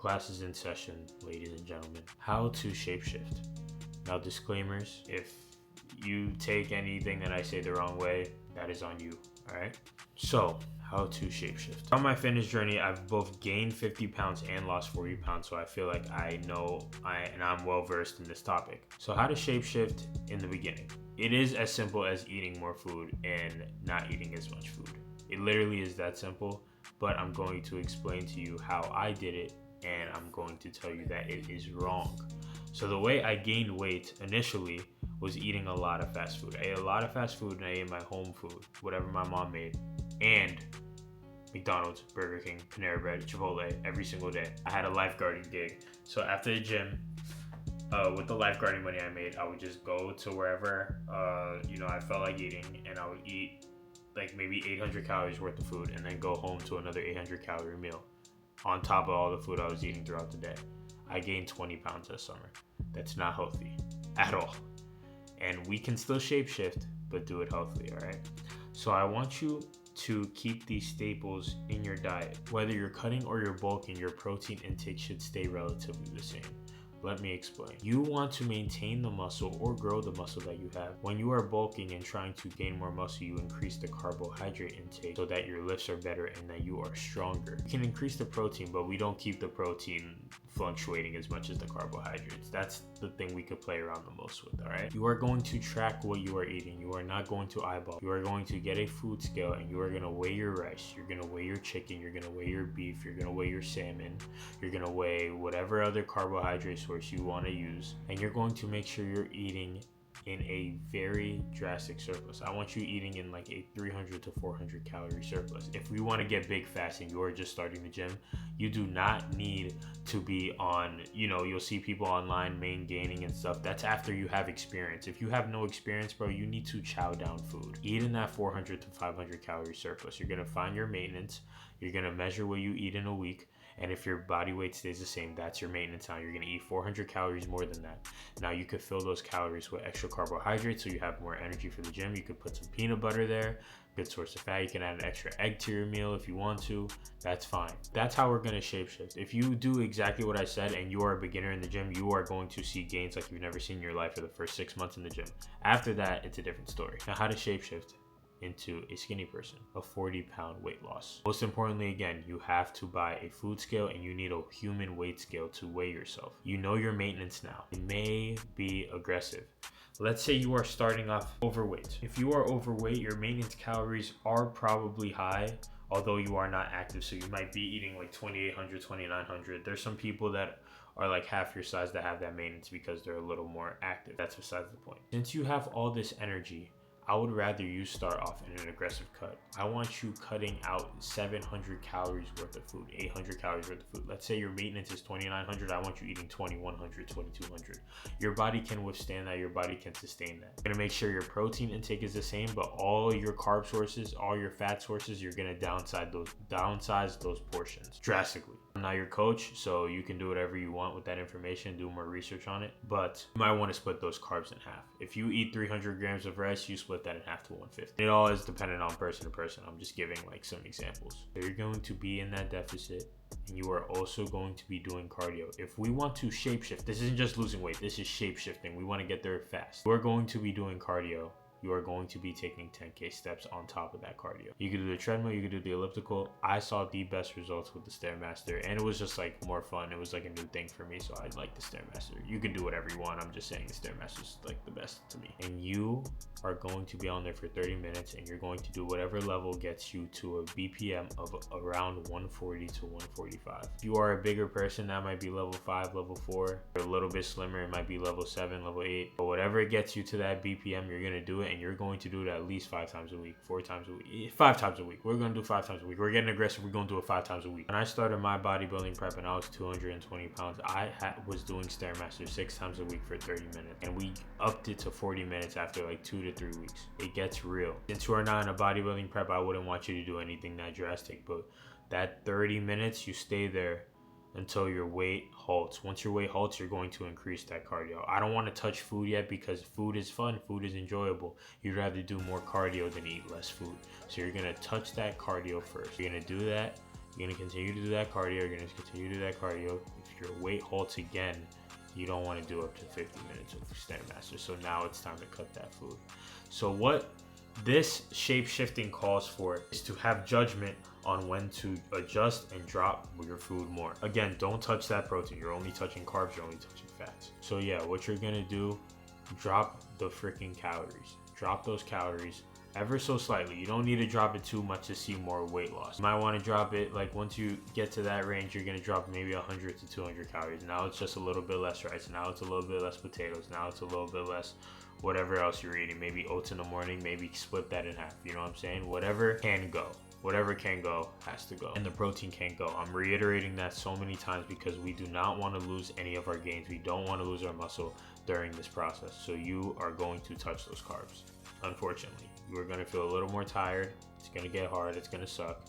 Class is in session, ladies and gentlemen. How to shapeshift. Now, disclaimers: if you take anything that I say the wrong way, that is on you. All right. So, how to shapeshift. On my fitness journey, I've both gained 50 pounds and lost 40 pounds, so I feel like I'm well versed in this topic. So, how to shapeshift in the beginning? It is as simple as eating more food and not eating as much food. It literally is that simple, but I'm going to explain to you how I did it, and I'm going to tell you that it is wrong. So the way I gained weight initially was eating a lot of fast food. I ate a lot of fast food and I ate my home food, whatever my mom made, and McDonald's, Burger King, Panera Bread, Chipotle every single day. I had a lifeguarding gig. So after the gym, with the lifeguarding money I made, I would just go to wherever I felt like eating, and I would eat like maybe 800 calories worth of food and then go home to another 800 calorie meal on top of all the food I was eating throughout the day. I gained 20 pounds this summer. That's not healthy at all. And we can still shapeshift, but do it healthily, all right? So I want you to keep these staples in your diet. Whether you're cutting or you're bulking, your protein intake should stay relatively the same. Let me explain. You want to maintain the muscle or grow the muscle that you have. When you are bulking and trying to gain more muscle, you increase the carbohydrate intake so that your lifts are better and that you are stronger. You can increase the protein, but we don't keep the protein fluctuating as much as the carbohydrates. That's the thing we could play around the most with, all right? You are going to track what you are eating. You are not going to eyeball. You are going to get a food scale and you are going to weigh your rice. You're going to weigh your chicken. You're going to weigh your beef. You're going to weigh your salmon. You're going to weigh whatever other carbohydrate source you want to use. And you're going to make sure you're eating in a very drastic surplus. I want you eating in like a 300 to 400 calorie surplus. If we want to get big fast and you're just starting the gym, you do not need to be on, you'll see people online main gaining and stuff. That's after you have experience. If you have no experience, bro, you need to chow down food. Eat in that 400 to 500 calorie surplus. You're going to find your maintenance. You're going to measure what you eat in a week. And if your body weight stays the same, that's your maintenance now. You're going to eat 400 calories more than that. Now you could fill those calories with extra carbohydrates so you have more energy for the gym. You could put some peanut butter there, good source of fat. You can add an extra egg to your meal if you want to. That's fine. That's how we're going to shapeshift. If you do exactly what I said and you are a beginner in the gym, you are going to see gains like you've never seen in your life for the first 6 months in the gym. After that, it's a different story. Now, how to shapeshift into a skinny person, a 40-pound weight loss. Most importantly, again, you have to buy a food scale and you need a human weight scale to weigh yourself. You know your maintenance now. It may be aggressive. Let's say you are starting off overweight. If you are overweight, your maintenance calories are probably high, although you are not active. So you might be eating like 2,800, 2,900. There's some people that are like half your size that have that maintenance because they're a little more active. That's besides the point. Since you have all this energy, I would rather you start off in an aggressive cut. I want you cutting out 700 calories worth of food, 800 calories worth of food. Let's say your maintenance is 2,900. I want you eating 2,100, 2,200. Your body can withstand that. Your body can sustain that. You're gonna make sure your protein intake is the same, but all your carb sources, all your fat sources, you're gonna downsize those portions drastically. I'm not your coach, so you can do whatever you want with that information, do more research on it, but you might want to split those carbs in half. If you eat 300 grams of rice, you split that in half to 150. It all is dependent on person to person. I'm just giving like some examples. So you're going to be in that deficit, and you are also going to be doing cardio. If we want to shapeshift, this isn't just losing weight, this is shapeshifting. We want to get there fast. We're going to be doing cardio. You are going to be taking 10K steps on top of that cardio. You could do the treadmill, you could do the elliptical. I saw the best results with the Stairmaster, and it was just like more fun. It was like a new thing for me, so I like the Stairmaster. You can do whatever you want. I'm just saying the Stairmaster is like the best to me. And you are going to be on there for 30 minutes, and you're going to do whatever level gets you to a BPM of around 140 to 145. If you are a bigger person, that might be level 5, level 4. You're a little bit slimmer, it might be level 7, level 8. But whatever it gets you to that BPM, you're going to do it. And you're going to do it at least 5 times a week, 4 times a week, 5 times a week. We're going to do 5 times a week. We're getting aggressive. We're going to do it 5 times a week. When I started my bodybuilding prep and I was 220 pounds, I was doing Stairmaster 6 times a week for 30 minutes. And we upped it to 40 minutes after like 2 to 3 weeks. It gets real. Since you are not in a bodybuilding prep, I wouldn't want you to do anything that drastic. But that 30 minutes, you stay there until your weight halts. Once your weight halts, you're going to increase that cardio. I don't want to touch food yet because food is fun, food is enjoyable. You'd rather do more cardio than eat less food. So you're going to touch that cardio first. You're going to do that. You're gonna continue to do that cardio. You're gonna continue to do that cardio. If your weight halts again, you don't want to do up to 50 minutes of Stairmaster. So now it's time to cut that food. So what this shape shifting calls for is to have judgment on when to adjust and drop your food more. Again, don't touch that protein. You're only touching carbs, you're only touching fats. So yeah, what you're gonna do, drop the freaking calories. Drop those calories ever so slightly. You don't need to drop it too much to see more weight loss. You might want to drop it, like once you get to that range, you're gonna drop maybe 100 to 200 calories. Now it's just a little bit less rice. Now it's a little bit less potatoes. Now it's a little bit less whatever else you're eating. Maybe oats in the morning, maybe split that in half. You know what I'm saying? Whatever can go. Whatever can go has to go, and the protein can't go. I'm reiterating that so many times because we do not want to lose any of our gains. We don't want to lose our muscle during this process. So you are going to touch those carbs. Unfortunately, you are going to feel a little more tired. It's going to get hard. It's going to suck.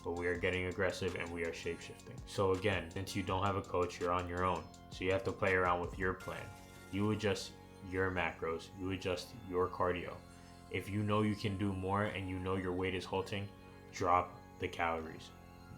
But we are getting aggressive and we are shape shifting. So again, since you don't have a coach, you're on your own. So you have to play around with your plan. You adjust your macros. You adjust your cardio. If you know you can do more and you know your weight is halting, drop the calories,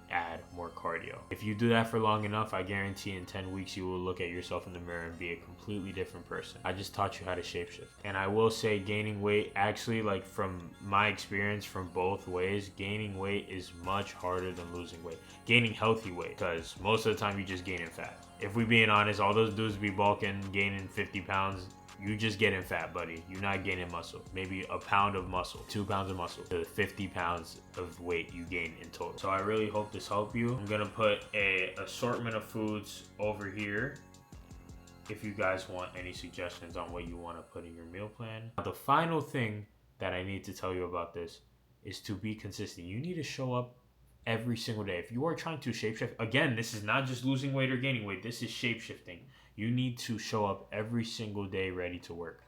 add more cardio. If you do that for long enough, I guarantee in 10 weeks you will look at yourself in the mirror and be a completely different person. I just taught you how to shapeshift. And I will say gaining weight, actually, like from my experience from both ways, gaining weight is much harder than losing weight. Gaining healthy weight, because most of the time you just gaining fat. If we being honest, all those dudes be bulking, gaining 50 pounds, you just getting fat, buddy. You're not gaining muscle. Maybe a pound of muscle, 2 pounds of muscle to 50 pounds of weight you gain in total. So I really hope this helped you. I'm gonna put a assortment of foods over here if you guys want any suggestions on what you want to put in your meal plan. Now, the final thing that I need to tell you about this is to be consistent. You need to show up every single day. If you are trying to shapeshift, again, this is not just losing weight or gaining weight. This is shapeshifting. You need to show up every single day ready to work.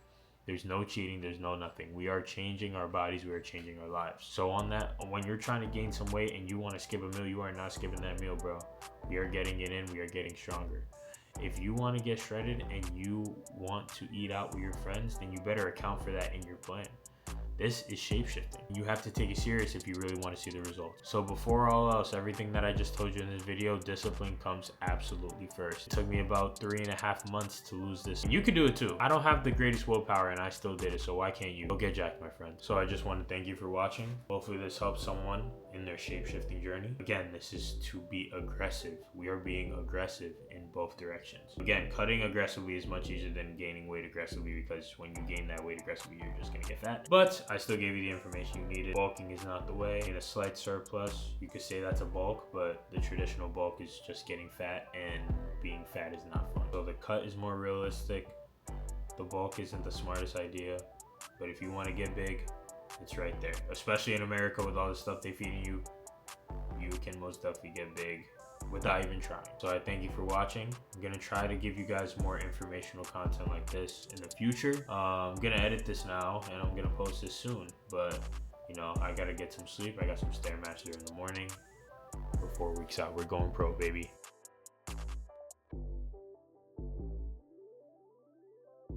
There's no cheating. There's no nothing. We are changing our bodies. We are changing our lives. So on that, when you're trying to gain some weight and you want to skip a meal, you are not skipping that meal, bro. We are getting it in. We are getting stronger. If you want to get shredded and you want to eat out with your friends, then you better account for that in your plan. This is shapeshifting. You have to take it serious if you really want to see the results. So before all else, everything that I just told you in this video, discipline comes absolutely first. It took me about 3.5 months to lose this. You can do it too. I don't have the greatest willpower and I still did it, so why can't you? Go get jacked, my friend. So I just want to thank you for watching. Hopefully this helps someone in their shapeshifting journey. Again, this is to be aggressive. We are being aggressive in both directions. Again, cutting aggressively is much easier than gaining weight aggressively, because when you gain that weight aggressively, you're just gonna get fat. But I still gave you the information you needed. Bulking is not the way. In a slight surplus, you could say that's a bulk, but the traditional bulk is just getting fat, and being fat is not fun. So the cut is more realistic. The bulk isn't the smartest idea, but if you want to get big, it's right there. Especially in America with all the stuff they feeding you, you can most definitely get big without even trying. So I thank you for watching. I'm gonna try to give you guys more informational content like this in the future. I'm gonna edit this now and I'm gonna post this soon, but you know, I gotta get some sleep. I got some Stairmaster in the morning. We're 4 weeks out. We're going pro, baby.